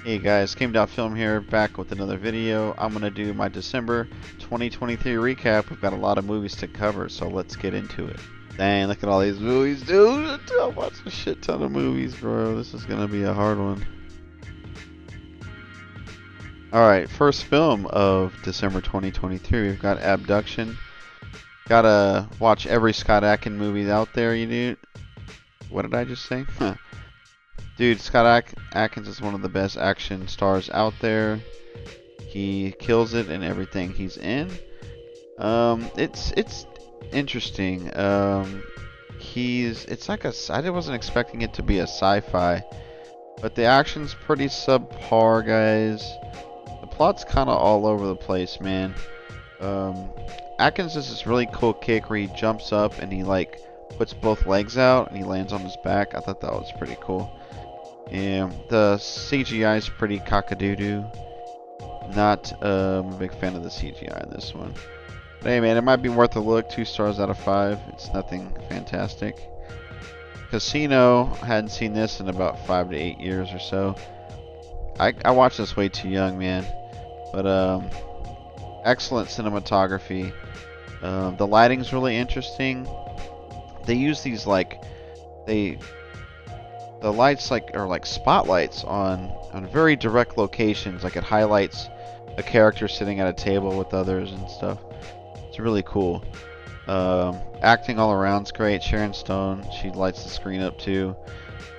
Hey guys, Came Down Film here, back with another video. I'm going to do my December 2023 recap. We've got a lot of movies to cover, so let's get into it. Dang, look at all these movies, dude. I watched a shit ton of movies, bro. This is going to be a hard one. Alright, first film of December 2023. We've got Abduction. Gotta watch every Scott Adkins movie out there, you dude. What did I just say? Huh. Dude, Scott Adkins is one of the best action stars out there. He kills it in everything he's in. It's interesting. It's like I wasn't expecting it to be a sci-fi, but the action's pretty subpar, guys. The plot's kind of all over the place, man. Atkins does this really cool kick where he jumps up and he like puts both legs out and he lands on his back. I thought that was pretty cool. Yeah, the CGI is pretty cock-a-doo-doo. Not a big fan of the CGI in this one. But hey man, it might be worth a look. 2 stars out of 5. It's nothing fantastic. Casino, I hadn't seen this in about 5 to 8 years or so. I watched this way too young, man. But excellent cinematography. The lighting's really interesting. They use these the lights are like spotlights on very direct locations. Like it highlights a character sitting at a table with others and stuff. It's really cool. Acting all around's great. Sharon Stone, she lights the screen up too.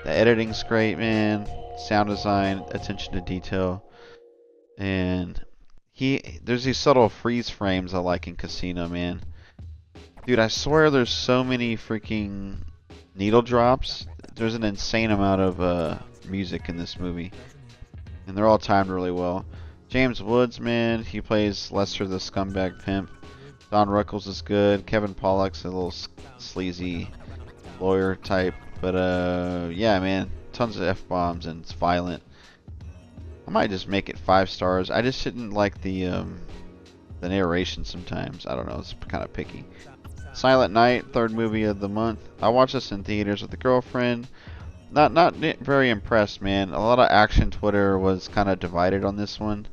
The editing's great, man. Sound design, attention to detail, and there's these subtle freeze frames I like in Casino, man. Dude, I swear there's so many freaking needle drops. There's an insane amount of music in this movie, and they're all timed really well. James Woods, man, he plays Lester the scumbag pimp. Don Rickles is good. Kevin Pollak's a little sleazy lawyer type, but yeah, man, tons of f-bombs and it's violent. I might just make it 5 stars. I just didn't like the narration sometimes. I don't know, it's kind of picky. Silent Night, 3rd movie of the month. I watched this in theaters with a girlfriend. Not very impressed, man. A lot of action Twitter was kind of divided on this one.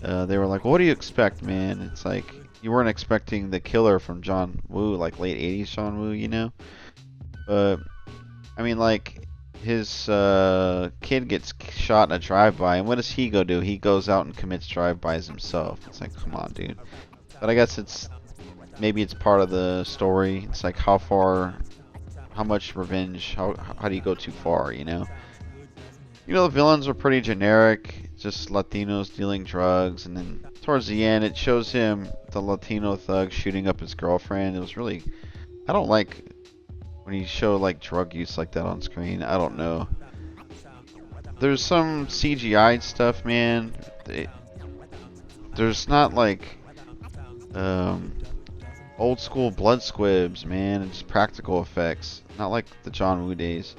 They were like, "What do you expect, man?" It's like you weren't expecting the killer from John Woo, like late '80s John Woo, you know. But I mean, like his kid gets shot in a drive-by, and what does he go do? He goes out and commits drive-bys himself. It's like, come on, dude. But I guess maybe it's part of the story. It's like how much revenge, how do you go too far, you know? The villains are pretty generic, just Latinos dealing drugs, and then towards the end it shows him, the Latino thug, shooting up his girlfriend. It was really, I don't like when you show like drug use like that on screen. I don't know. There's some CGI stuff, man. There's not like old school blood squibs, man. It's practical effects, not like the John Woo days.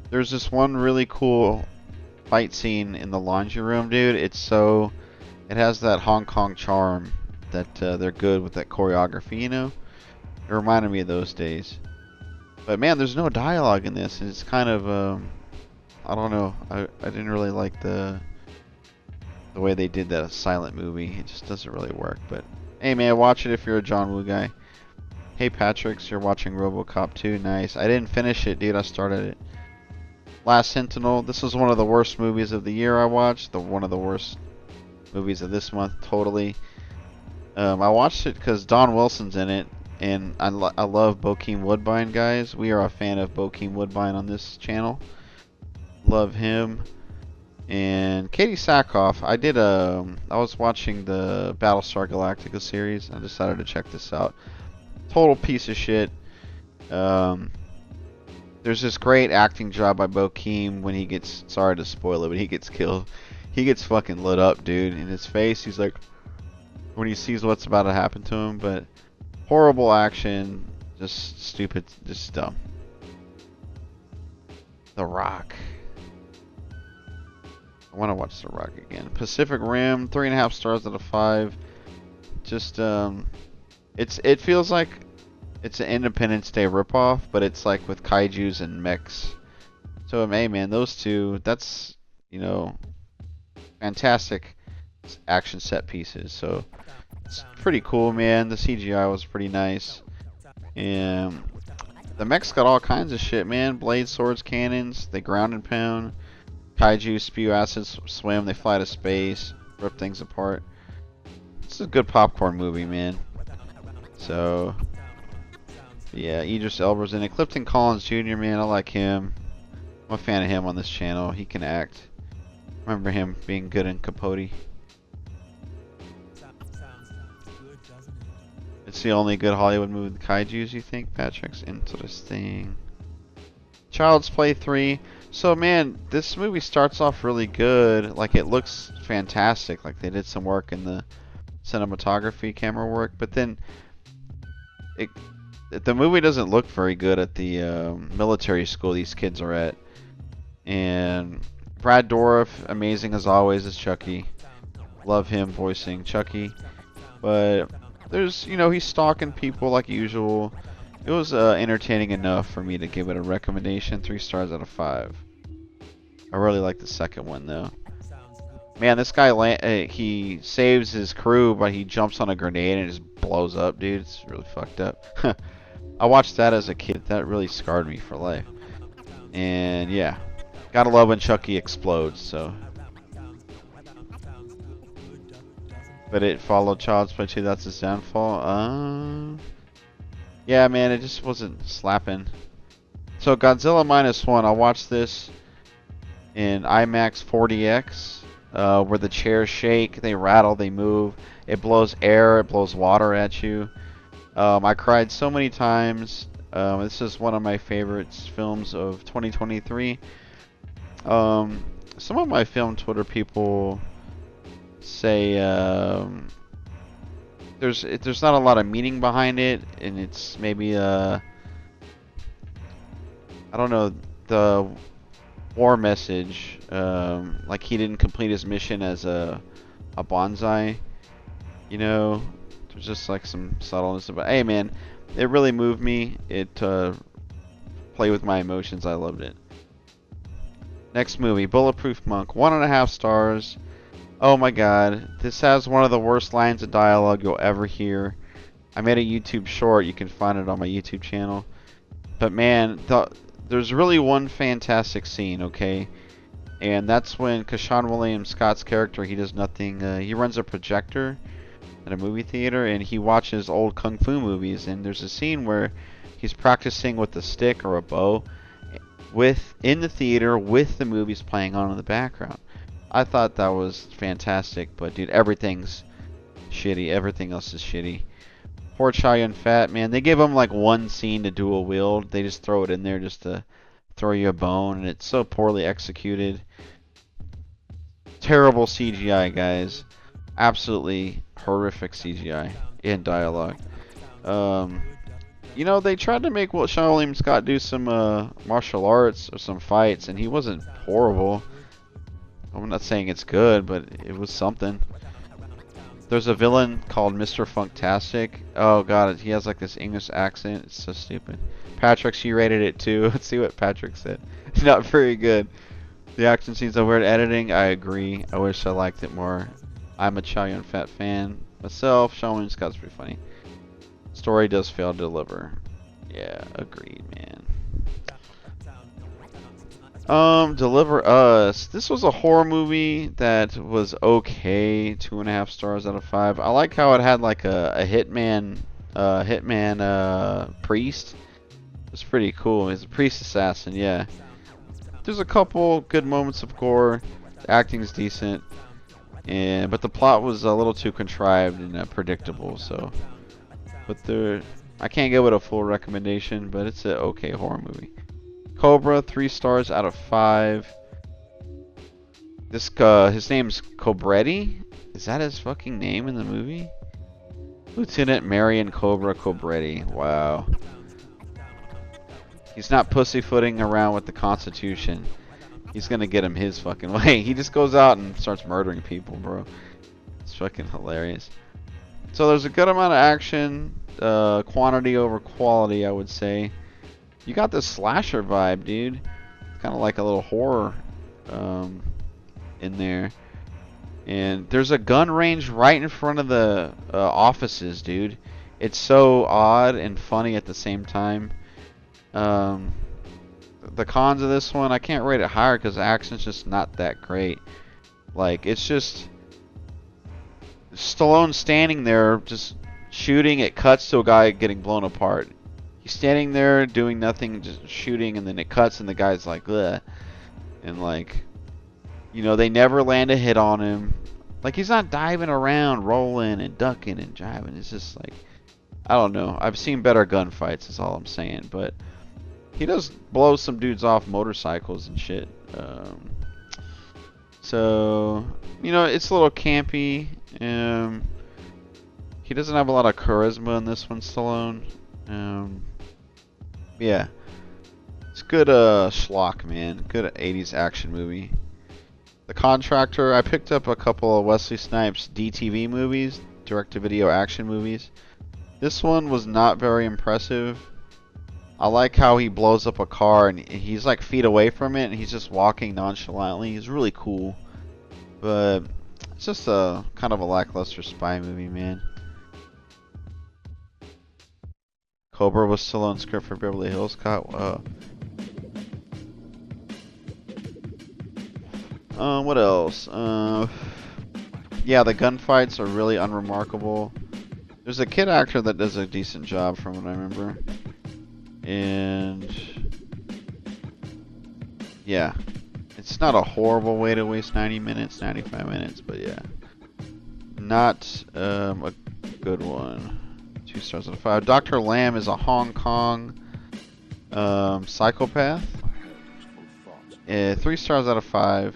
There's this one really cool fight scene in the laundry room, dude. It has that Hong Kong charm that they're good with that choreography, you know. It reminded me of those days. But man, there's no dialogue in this, and it's kind of I don't know. I didn't really like the way they did that silent movie. It just doesn't really work. But hey man, watch it if you're a John Woo guy. Hey Patrick's, you're watching RoboCop 2. Nice. I didn't finish it, dude. I started it. Last Sentinel. This was one of the worst movies of the year I watched. One of the worst movies of this month, totally. I watched it because Don Wilson's in it, and I love Bokeem Woodbine, guys. We are a fan of Bokeem Woodbine on this channel. Love him. And Katie Sackhoff, I was watching the Battlestar Galactica series. I decided to check this out. Total piece of shit. There's this great acting job by Bokeem when he gets, sorry to spoil it, but he gets killed. He gets fucking lit up, dude. In his face, he's like, when he sees what's about to happen to him. But horrible action, just stupid, just dumb. The Rock. I want to watch The Rock again. Pacific Rim, 3.5 stars out of 5. Just it feels like it's an Independence Day ripoff, but it's like with kaijus and mechs. So hey man, those two, that's fantastic action set pieces. So it's pretty cool, man. The CGI was pretty nice. And the mechs got all kinds of shit, man. Blades, swords, cannons. They ground and pound. Kaiju spew acid, swim. They fly to space. Rip things apart. It's a good popcorn movie, man. So, yeah, Idris Elba's in it. Clifton Collins Jr., man, I like him. I'm a fan of him on this channel. He can act. Remember him being good in Capote. It's the only good Hollywood movie with kaijus, you think? Patrick's interesting. Child's Play 3. So, man, this movie starts off really good. Like, it looks fantastic. Like, they did some work in the cinematography, camera work. But then, the movie doesn't look very good at the military school these kids are at. And Brad Dourif, amazing as always, as Chucky. Love him voicing Chucky. But there's, you know, he's stalking people like usual. It was entertaining enough for me to give it a recommendation. 3 stars out of 5. I really like the second one, though. Man, this guy, he saves his crew, but he jumps on a grenade and it just blows up, dude. It's really fucked up. I watched that as a kid. That really scarred me for life. And, yeah. Gotta love when Chucky explodes, so. But it followed Child's Play 2. That's his downfall. Yeah, man, it just wasn't slapping. So Godzilla -1, I watched this in IMAX 4DX, where the chairs shake, they rattle, they move. It blows air, it blows water at you. I cried so many times. This is one of my favorite films of 2023. Some of my film Twitter people say there's not a lot of meaning behind it, and it's maybe I don't know, the war message, like he didn't complete his mission as a bonsai, you know. There's just like some subtleness about. Hey, man, it really moved me. It played with my emotions. I loved it. Next movie, Bulletproof Monk, 1.5 stars. Oh my god, this has one of the worst lines of dialogue you'll ever hear. I made a YouTube short, you can find it on my YouTube channel. But man, there's really one fantastic scene, okay? And that's when Sean William Scott's character, he does nothing. He runs a projector at a movie theater, and he watches old kung fu movies. And there's a scene where he's practicing with a stick or a bow in the theater with the movies playing on in the background. I thought that was fantastic, but dude, everything's shitty. Everything else is shitty. Poor Chow Yun-fat, man. They give him like one scene to dual wield. They just throw it in there just to throw you a bone, and it's so poorly executed. Terrible CGI, guys. Absolutely horrific CGI in dialogue. You know, they tried to make Sean William Scott do some martial arts or some fights, and he wasn't horrible. I'm not saying it's good, but it was something. There's a villain called Mr. Funktastic. Oh god, he has like this English accent. It's so stupid. Patrick, she rated it too. Let's see what Patrick said. Not very good. The action scenes are weird editing. I agree. I wish I liked it more. I'm a Chow Yun-fat fan myself. Sean William Scott's pretty funny. Story does fail to deliver. Yeah, agreed, man. Deliver Us. This was a horror movie that was okay. 2.5 stars out of 5. I like how it had like a hitman priest. It's pretty cool. He's a priest assassin, yeah. There's a couple good moments of gore. The acting's decent, but the plot was a little too contrived and predictable. So, I can't give it a full recommendation, but it's an okay horror movie. Cobra, 3 stars out of 5. His name's Cobretti? Is that his fucking name in the movie? Lieutenant Marion Cobra Cobretti. Wow. He's not pussyfooting around with the Constitution. He's gonna get him his fucking way. He just goes out and starts murdering people, bro. It's fucking hilarious. So there's a good amount of action. Quantity over quality, I would say. You got this slasher vibe, dude. Kind of like a little horror in there. And there's a gun range right in front of the offices, dude. It's so odd and funny at the same time. Um, the cons of this one, I can't rate it higher because the action's just not that great. Like, it's just Stallone standing there just shooting. It cuts to a guy getting blown apart. He's standing there doing nothing, just shooting, and then it cuts and the guy's like, ugh. And like, you know, they never land a hit on him. Like, he's not diving around, rolling and ducking and jiving. It's just like, I don't know. I've seen better gunfights, is all I'm saying. But he does blow some dudes off motorcycles and shit. So, you know, it's a little campy. He doesn't have a lot of charisma in this one, Stallone. Yeah. It's good schlock, man. Good 80s action movie. The Contractor, I picked up a couple of Wesley Snipes DTV movies, direct-to-video action movies. This one was not very impressive. I like how he blows up a car and he's like feet away from it and he's just walking nonchalantly. He's really cool. But it's just a kind of a lackluster spy movie, man. Cobra was Stallone's script for Beverly Hills Cop. What else? Yeah, the gunfights are really unremarkable. There's a kid actor that does a decent job from what I remember. And yeah, it's not a horrible way to waste 90 minutes, 95 minutes, but yeah. Not a good one. 2 stars out of 5. Dr. Lamb is a Hong Kong psychopath. 3 stars out of 5.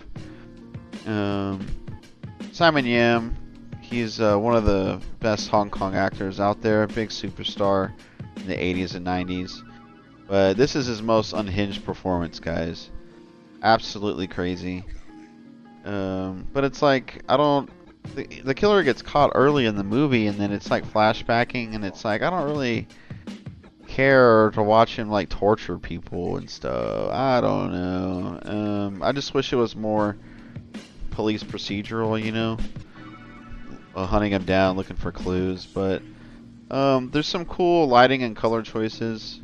Simon Yam, he's one of the best Hong Kong actors out there, big superstar in the 80s and 90s. But this is his most unhinged performance, guys. Absolutely crazy. But it's like, I don't... The killer gets caught early in the movie, and then it's like flashbacking, and it's like, I don't really care to watch him like torture people and stuff. I don't know. I just wish it was more police procedural, you know, hunting him down, looking for clues. But there's some cool lighting and color choices,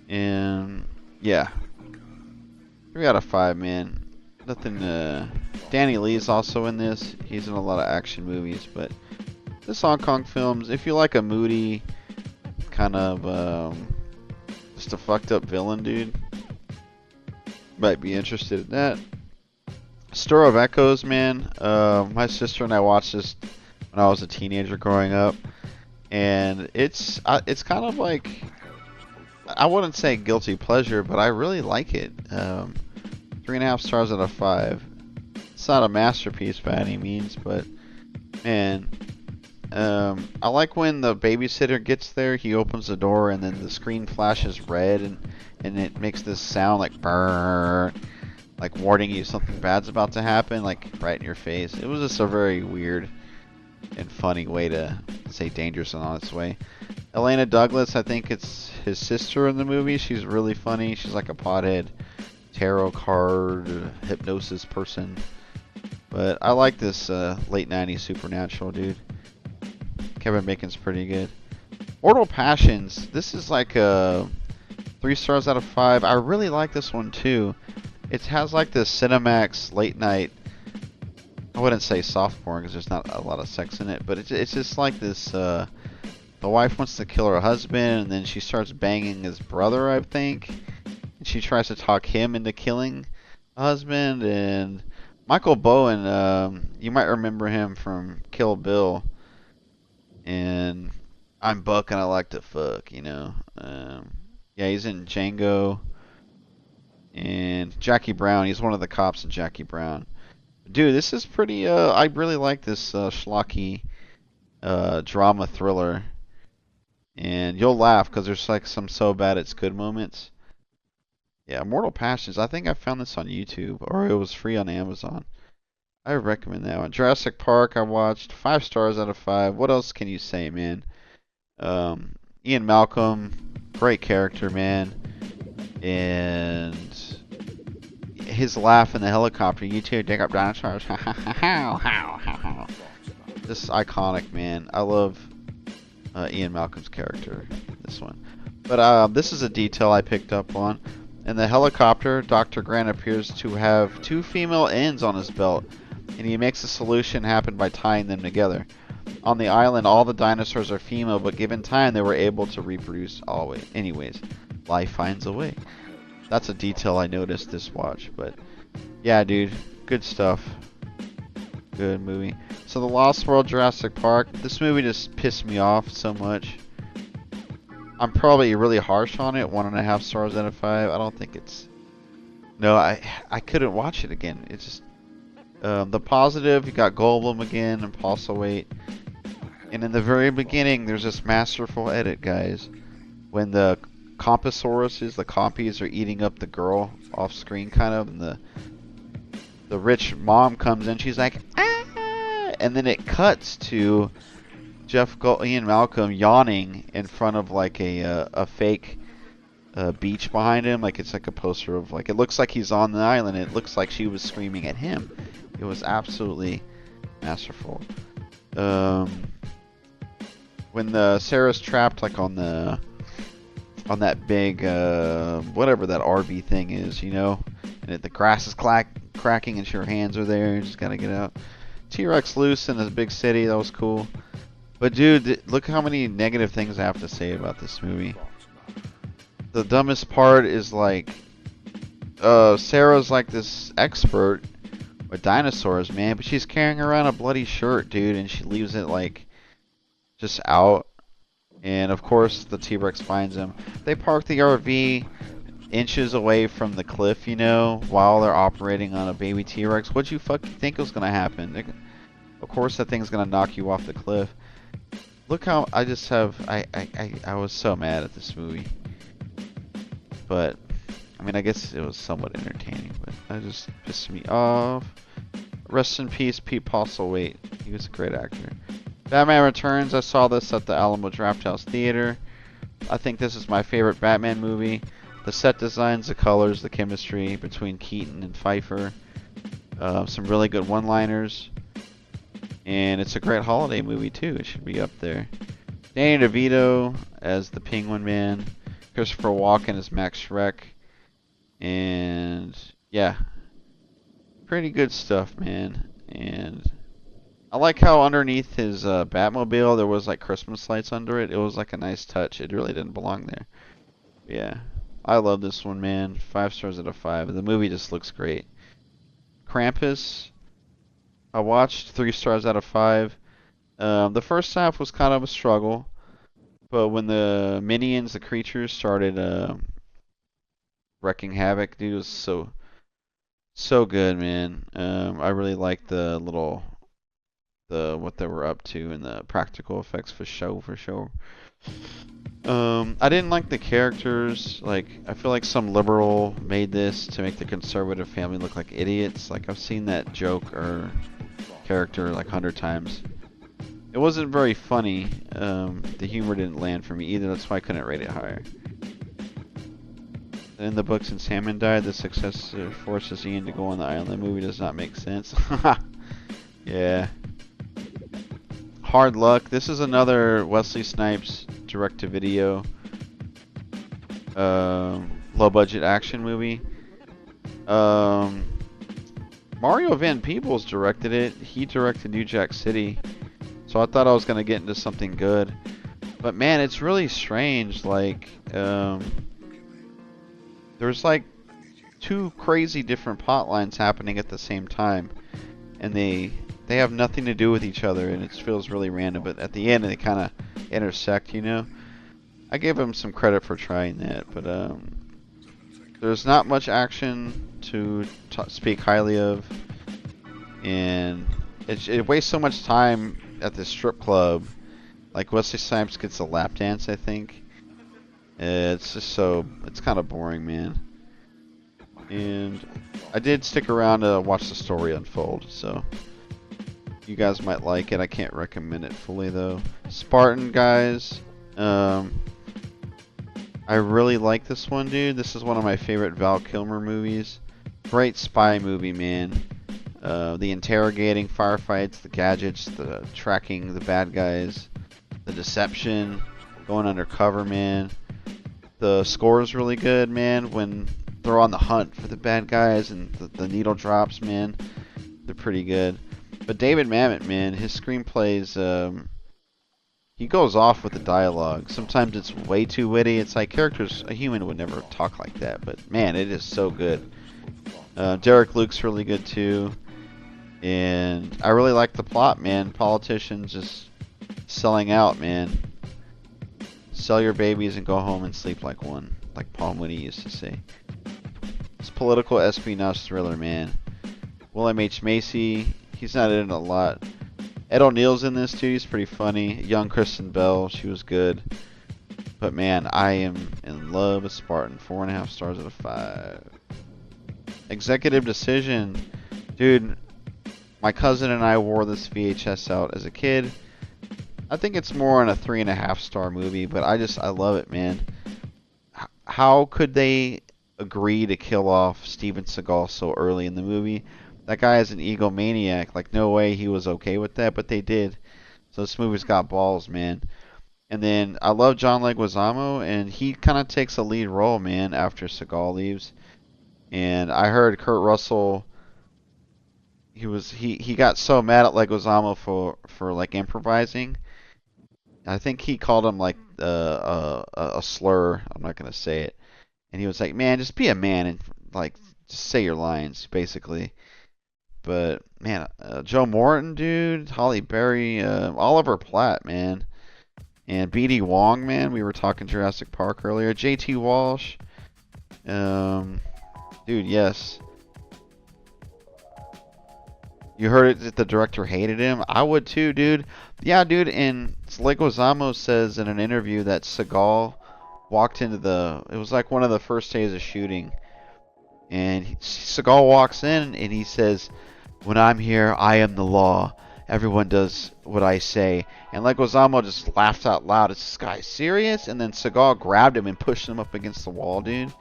and yeah, 3 out of 5, man. Nothing. Danny Lee's also in this. He's in a lot of action movies, but this Hong Kong films, if you like a moody kind of just a fucked up villain, dude, might be interested in that. Stir of Echoes, man. My sister and I watched this when I was a teenager growing up, and it's kind of like, I wouldn't say guilty pleasure, but I really like it. 3.5 stars out of 5. It's not a masterpiece by any means, but man, I like when the babysitter gets there. He opens the door and then the screen flashes red and it makes this sound like brrr, like warning you something bad's about to happen, like right in your face. It was just a very weird and funny way to say dangerous and on its way. Elena Douglas, I think it's his sister in the movie. She's really funny. She's like a pothead tarot card hypnosis person. But I like this late 90s Supernatural, dude. Kevin Bacon's pretty good. Mortal Passions. This is like 3 stars out of 5. I really like this one too. It has like this Cinemax late night. I wouldn't say soft porn because there's not a lot of sex in it, but it's just like this. The wife wants to kill her husband, and then she starts banging his brother, I think. And she tries to talk him into killing the husband. And Michael Bowen, you might remember him from Kill Bill. And I'm Buck and I like to fuck, you know. Yeah, he's in Django. And Jackie Brown, he's one of the cops in Jackie Brown. Dude, this is pretty, I really like this schlocky drama thriller. And you'll laugh because there's like some so bad it's good moments. Yeah, Mortal Passions. I think I found this on YouTube, or it was free on Amazon. I recommend that one. Jurassic Park, I watched. 5 stars out of 5. What else can you say, man? Ian Malcolm, great character, man. And his laugh in the helicopter. You two dig up dinosaurs. This is iconic, man. I love Ian Malcolm's character. This one, but this is a detail I picked up on. In the helicopter, Dr. Grant appears to have 2 female ends on his belt, and he makes a solution happen by tying them together. On the island, all the dinosaurs are female, but given time, they were able to reproduce always. Anyways, life finds a way. That's a detail I noticed this watch, but yeah, dude, good stuff. Good movie. So The Lost World Jurassic Park, this movie just pissed me off so much. I'm probably really harsh on it, 1.5 stars out of 5. I don't think it's... No, I couldn't watch it again. It's just... the positive, you got Goldblum again, and Postlethwaite. And in the very beginning, there's this masterful edit, guys. When the Compasauruses, the compies, are eating up the girl off screen, kind of, and the rich mom comes in, she's like, ah! And then it cuts to Ian Malcolm yawning in front of like a fake beach behind him, like it's like a poster of, like, it looks like he's on the island. It looks like she was screaming at him. It was absolutely masterful. When Sarah's trapped, like on that big whatever that RV thing is, you know, and the grass is cracking and her hands are there, you just gotta get out. T-Rex loose in a big city, that was cool. But dude, look how many negative things I have to say about this movie. The dumbest part is, like, Sarah's like this expert with dinosaurs, man, but she's carrying around a bloody shirt, dude, and she leaves it, like, just out. And of course the T-Rex finds him. They park the RV inches away from the cliff, you know, while they're operating on a baby T-Rex. What'd you fucking think was gonna happen? Of course that thing's gonna knock you off the cliff. Look how I just have I was so mad at this movie. But I mean, I guess it was somewhat entertaining, but that just pissed me off. Rest in peace, Pete Postlethwaite. He was a great actor. Batman Returns, I saw this at the Alamo Drafthouse Theater. I think this is my favorite Batman movie. The set designs, the colors, the chemistry between Keaton and Pfeiffer. Some really good one-liners. And it's a great holiday movie, too. It should be up there. Danny DeVito as the Penguin Man. Christopher Walken as Max Schreck. And, yeah. Pretty good stuff, man. And I like how underneath his Batmobile there was like Christmas lights under it. It was like a nice touch. It really didn't belong there. Yeah. I love this one, man. 5 stars out of 5. The movie just looks great. Krampus, I watched 3 stars out of 5. The first half was kind of a struggle, but when the minions, the creatures, started wrecking havoc, dude, it was so good, man. I really liked what they were up to and the practical effects for sure. I didn't like the characters. Like, I feel like some liberal made this to make the conservative family look like idiots. Like, I've seen that joke or character like 100 times. It wasn't very funny. The humor didn't land for me either. That's why I couldn't rate it higher. In the book, since Hammond died, the successor forces Ian to go on the island. The movie does not make sense. Yeah. Hard Luck. This is another Wesley Snipes direct-to-video low-budget action movie. Mario Van Peebles directed it. He directed New Jack City. So I thought I was going to get into something good. But man, it's really strange. Like, there's like 2 crazy different plot lines happening at the same time. And they have nothing to do with each other, and it feels really random. But at the end, they kind of intersect, you know? I give him some credit for trying that. But there's not much action to speak highly of. And it wastes so much time at the strip club. Like, Wesley Snipes gets a lap dance, I think. It's just it's kind of boring, man. And I did stick around to watch the story unfold, so you guys might like it. I can't recommend it fully, though. Spartan, guys. I really like this one, dude. This is one of my favorite Val Kilmer movies. Great spy movie, man. The interrogating firefights, the gadgets, the tracking the bad guys, the deception, going undercover, man. The score is really good, man, when they're on the hunt for the bad guys and the needle drops, man. They're pretty good. But David Mamet, man, his screenplays, he goes off with the dialogue. Sometimes it's way too witty. It's like characters, a human would never talk like that. But man, it is so good. Derek Luke's really good too. And I really like the plot, man. Politicians just selling out, man. Sell your babies and go home and sleep like one, like Paul Mooney used to say. It's political espionage thriller, man. William H. Macy, he's not in it a lot. Ed O'Neill's in this too, he's pretty funny. Young Kristen Bell, she was good. But man, I am in love with Spartan. 4.5 stars out of 5. Executive Decision. Dude, my cousin and I wore this VHS out as a kid. I think it's more on a 3.5 star movie, but I love it, man. How could they agree to kill off Steven Seagal so early in the movie? That guy is an egomaniac. Like, no way he was okay with that, but they did. So this movie's got balls, man. And then I love John Leguizamo, and he kind of takes a lead role, man, after Seagal leaves. And I heard Kurt Russell, he got so mad at Leguizamo for like improvising. I think he called him like a slur. I'm not gonna say it. And he was like, "Man, just be a man and like just say your lines, basically." But man, Joe Morton, dude, Holly Berry, Oliver Platt, man, and B.D. Wong, man. We were talking Jurassic Park earlier. J.T. Walsh, dude, yes. You heard it that the director hated him. I would too, dude. Yeah, dude. And Leguizamo says in an interview that Seagal walked into it was like one of the first days of shooting, and Seagal walks in and he says, "When I'm here, I am the law. Everyone does what I say." And Leguizamo just laughed out loud. Is this guy serious? And then Seagal grabbed him and pushed him up against the wall, dude.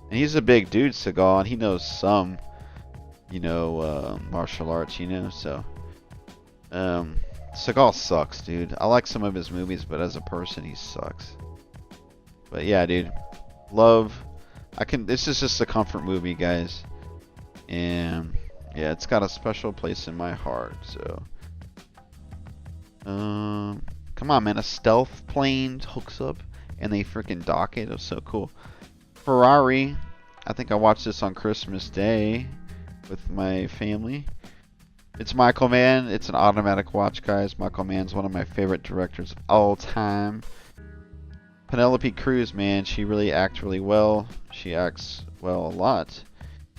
And he's a big dude, Seagal, and he knows some, martial arts, so. Seagal sucks, dude. I like some of his movies, but as a person, he sucks. But yeah, dude. This is just a comfort movie, guys. And yeah, it's got a special place in my heart, so. Come on, man. A stealth plane hooks up and they freaking dock it. It was so cool. Ferrari. I think I watched this on Christmas Day with my family. It's Michael Mann. It's an automatic watch, guys. Michael Mann's one of my favorite directors of all time. Penelope Cruz, man, she really acts really well. She acts well a lot.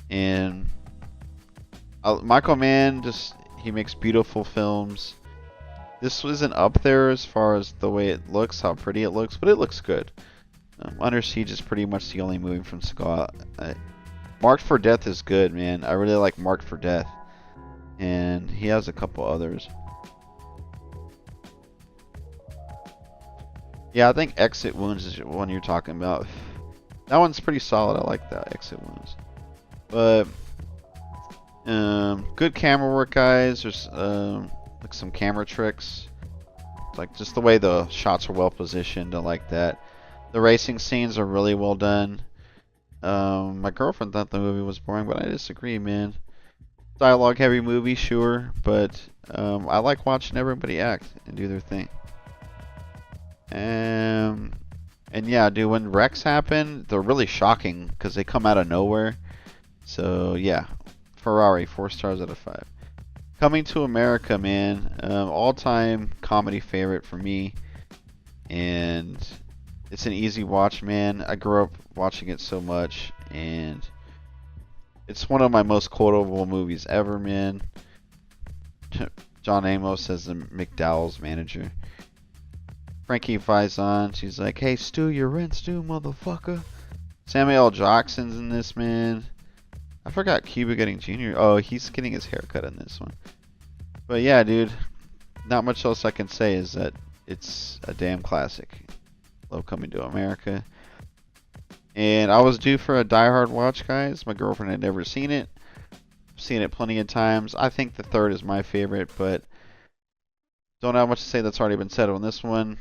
And Michael Mann, he makes beautiful films. This isn't up there as far as the way it looks, how pretty it looks, but it looks good. Under Siege is pretty much the only movie from Seagal. Marked for Death is good, man. I really like Marked for Death. And he has a couple others. Yeah, I think Exit Wounds is the one you're talking about. That one's pretty solid. I like that, Exit Wounds. But good camera work, guys. There's like some camera tricks. Like just the way the shots are well positioned. I like that. The racing scenes are really well done. My girlfriend thought the movie was boring, but I disagree, man. Dialogue heavy movie, sure, but I like watching everybody act and do their thing. And yeah, dude, when wrecks happen, they're really shocking because they come out of nowhere. So yeah, Ferrari, 4 stars out of 5. Coming to America, man, all-time comedy favorite for me, and it's an easy watch, man. I grew up watching it so much, and it's one of my most quotable movies ever, man. John Amos as the McDowell's manager. Frankie Faison, she's like, "Hey, Stu, your rent's due, motherfucker." Samuel L. Jackson's in this, man. I forgot Cuba Gooding Jr. Oh, he's getting his hair cut in this one. But yeah, dude, not much else I can say is that it's a damn classic. Love Coming to America. And I was due for a Die Hard watch, guys. My girlfriend had never seen it. I've seen it plenty of times. I think the third is my favorite, but don't have much to say that's already been said on this one.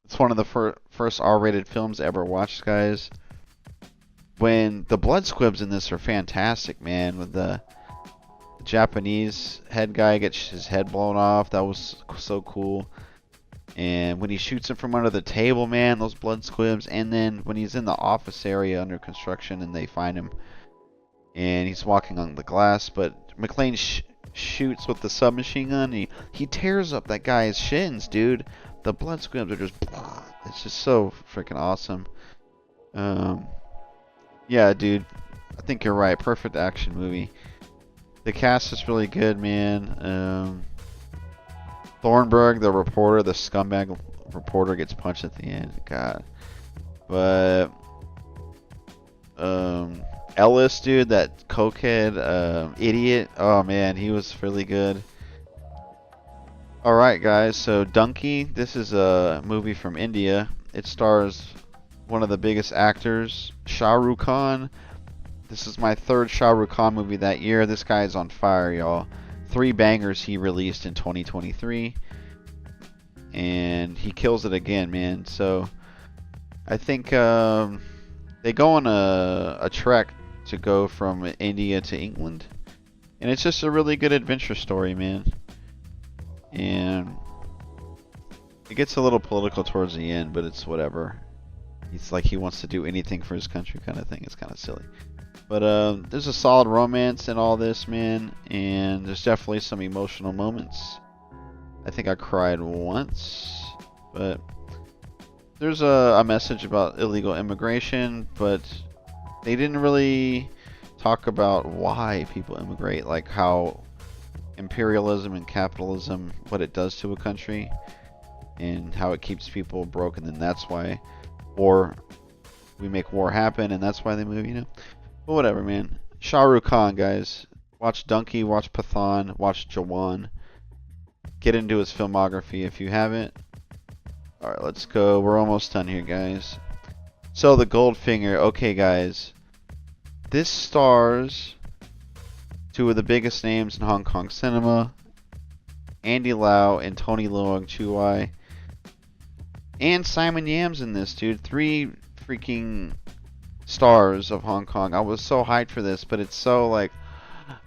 It's one of the first R-rated films ever watched, guys. When the blood squibs in this are fantastic, man. With the Japanese head guy gets his head blown off, that was so cool. And when he shoots him from under the table, man, those blood squibs. And then when he's in the office area under construction and they find him and he's walking on the glass, but McClane shoots with the submachine gun. He tears up that guy's shins, dude. The blood squibs are just, it's just so freaking awesome. Yeah, dude, I think you're right. Perfect action movie. The cast is really good, man. Thornburg, the reporter, the scumbag reporter, gets punched at the end. God. But Ellis, dude, that cokehead idiot. Oh man, he was really good. All right, guys. So Donkey, this is a movie from India. It stars one of the biggest actors, Shah Rukh Khan. This is my third Shah Rukh Khan movie that year. This guy is on fire, y'all. 3 bangers he released in 2023. And he kills it again, man. So I think they go on a trek to go from India to England. And it's just a really good adventure story, man. And it gets a little political towards the end, but it's whatever. It's like he wants to do anything for his country kind of thing. It's kind of silly. But there's a solid romance in all this, man. And there's definitely some emotional moments. I think I cried once. But there's a message about illegal immigration. But they didn't really talk about why people immigrate. Like how imperialism and capitalism, what it does to a country. And how it keeps people broken. And that's why we make war happen. And that's why they move, you know. But whatever, man. Shah Rukh Khan, guys. Watch Donkey, watch Pathan, watch Jawan. Get into his filmography if you haven't. Alright, let's go. We're almost done here, guys. So, the Goldfinger. Okay, guys. This stars 2 of the biggest names in Hong Kong cinema. Andy Lau and Tony Leung Chiu-wai. And Simon Yam's in this, dude. 3 freaking stars of Hong Kong. I was so hyped for this, but it's so like,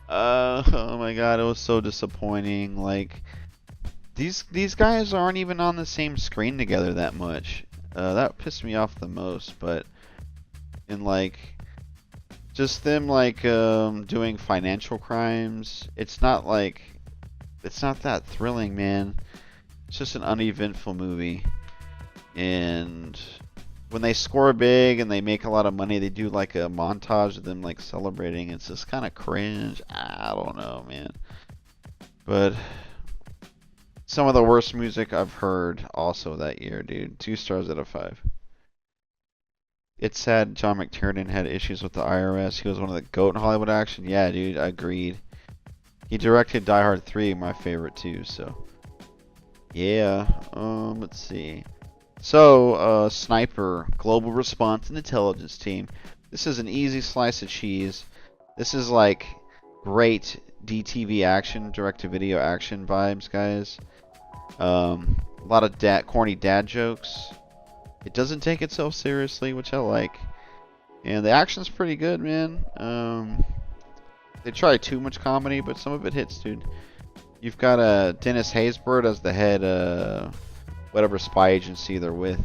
oh my god, it was so disappointing. Like, these guys aren't even on the same screen together that much. That pissed me off the most. But in like, just them like doing financial crimes, it's not that thrilling, man. It's just an uneventful movie. And when they score big and they make a lot of money, they do like a montage of them like celebrating. It's just kind of cringe. I don't know, man. But some of the worst music I've heard also that year, dude. 2 stars out of 5. It's sad John McTiernan had issues with the IRS. He was one of the GOAT in Hollywood action. Yeah, dude, I agreed. He directed Die Hard 3, my favorite too, so. Yeah, let's see. So, Sniper, Global Response and Intelligence Team. This is an easy slice of cheese. This is like great DTV action, direct-to-video action vibes, guys. A lot of corny dad jokes. It doesn't take itself seriously, which I like. And the action's pretty good, man. They try too much comedy, but some of it hits, dude. You've got Dennis Haysbert as the head whatever spy agency they're with.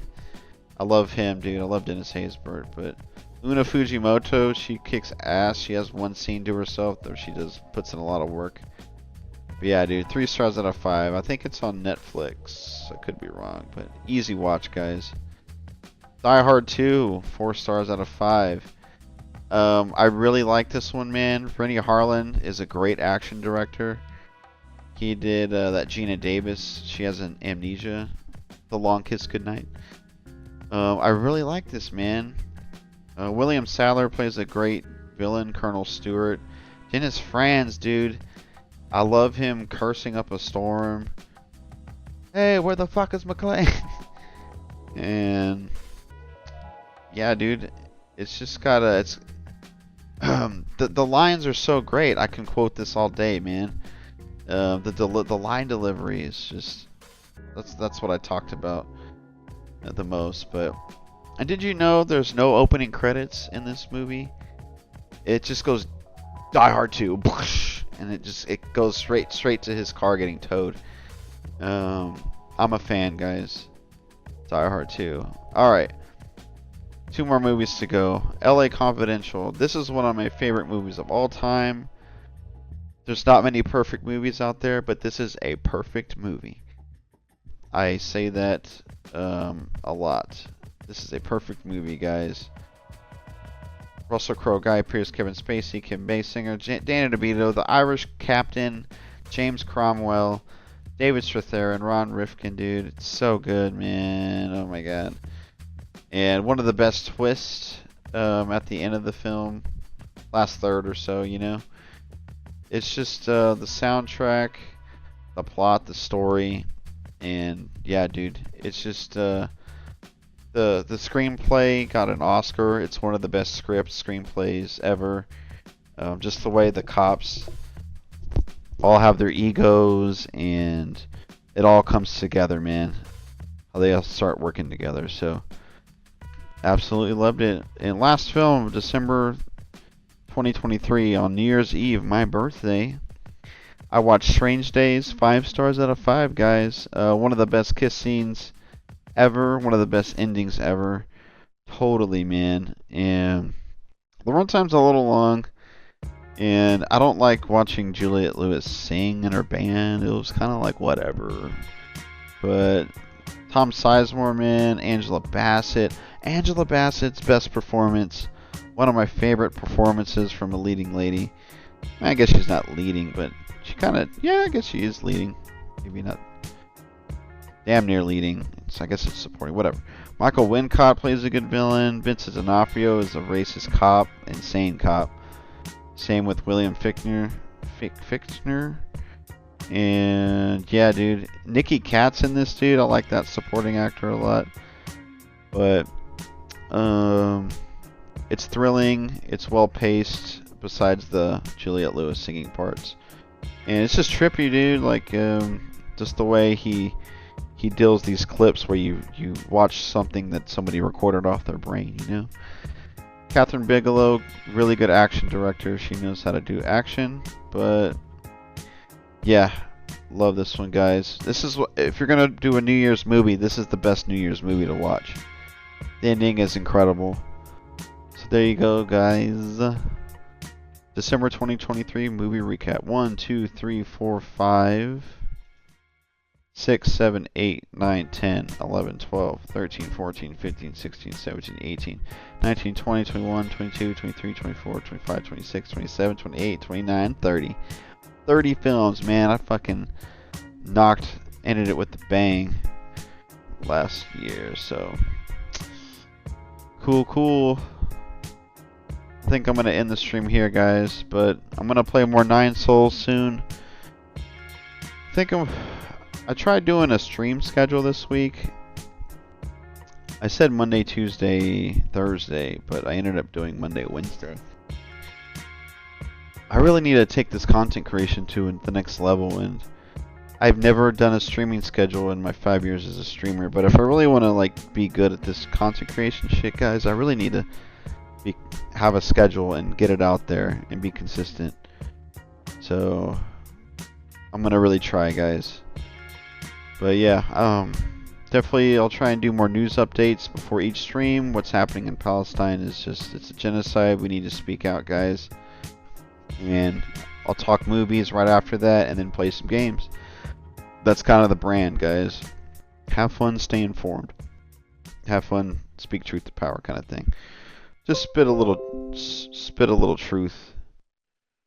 I love him, dude. I love Dennis Haysbert. But Una Fujimoto, she kicks ass. She has one scene to herself though she puts in a lot of work. But yeah, dude, 3 stars out of 5. I think it's on Netflix. I could be wrong, but easy watch, guys. Die Hard 2, 4 stars out of 5. I really like this one, man. Rennie Harlin is a great action director. He did that Gina Davis. She has an amnesia. The Long Kiss Goodnight. I really like this, man. William Sadler plays a great villain, Colonel Stewart. Dennis Franz, dude. I love him cursing up a storm. Hey, where the fuck is McClane? And yeah, dude, It's just got a, it's the lines are so great. I can quote this all day, man. The line delivery is just that's what I talked about the most. But and did you know there's no opening credits in this movie? It just goes Die Hard 2, and it goes straight to his car getting towed. I'm a fan, guys. Die Hard 2. All right. 2 more movies to go. LA Confidential. This is one of my favorite movies of all time. There's not many perfect movies out there, but this is a perfect movie. I say that a lot. This is a perfect movie, guys. Russell Crowe, Guy Pearce, Kevin Spacey, Kim Basinger, Danny DeVito, the Irish Captain, James Cromwell, David Strathairn, Ron Rifkin, dude. It's so good, man. Oh my god. And one of the best twists at the end of the film, last third or so, you know. It's just the soundtrack, the plot, the story, and yeah, dude. It's just the screenplay got an Oscar. It's one of the best screenplays ever. Just the way the cops all have their egos and it all comes together, man. How they all start working together. So absolutely loved it. And last film, December 2023, on New Year's Eve, my birthday, I watched Strange Days. 5 stars out of 5, guys. One of the best kiss scenes ever. One of the best endings ever. Totally, man. And the runtime's a little long. And I don't like watching Juliette Lewis sing in her band. It was kind of like whatever. But Tom Sizemore, man. Angela Bassett's best performance. One of my favorite performances from a leading lady. I guess she's not leading, but she kind of, yeah, I guess she is leading. Maybe not damn near leading. I guess it's supporting, whatever. Michael Wincott plays a good villain. Vincent D'Onofrio is a racist cop, insane cop. Same with William Fichtner. And yeah, dude. Nikki Katt's in this, dude. I like that supporting actor a lot. But it's thrilling. It's well paced. Besides the Juliette Lewis singing parts, and it's just trippy, dude. Like just the way he deals these clips where you watch something that somebody recorded off their brain, you know. Catherine Bigelow, really good action director. She knows how to do action. But yeah, love this one, guys. This is if you're gonna do a New Year's movie, this is the best New Year's movie to watch. The ending is incredible. So there you go, guys. December 2023 movie recap. 1, 2, 3, 4, 5, 6, 7, 8, 9, 10, 11, 12, 13, 14, 15, 16, 17, 18, 19, 20, 21, 22, 23, 24, 25, 26, 27, 28, 29, 30. 30 films, man. I fucking ended it with the bang last year, so cool. I think I'm going to end the stream here, guys, but I'm going to play more Nine Souls soon. I tried doing a stream schedule this week. I said Monday, Tuesday, Thursday, but I ended up doing Monday, Wednesday. I really need to take this content creation to the next level, and I've never done a streaming schedule in my 5 years as a streamer, but if I really want to be good at this content creation shit, guys, I really need to have a schedule and get it out there and be consistent. So I'm gonna really try, guys. But yeah, definitely I'll try and do more news updates before each stream. What's happening in Palestine is it's a genocide. We need to speak out, guys. And I'll talk movies right after that and then play some games. That's kind of the brand, guys. Have fun, stay informed. Have fun, speak truth to power kind of thing. Just spit a little truth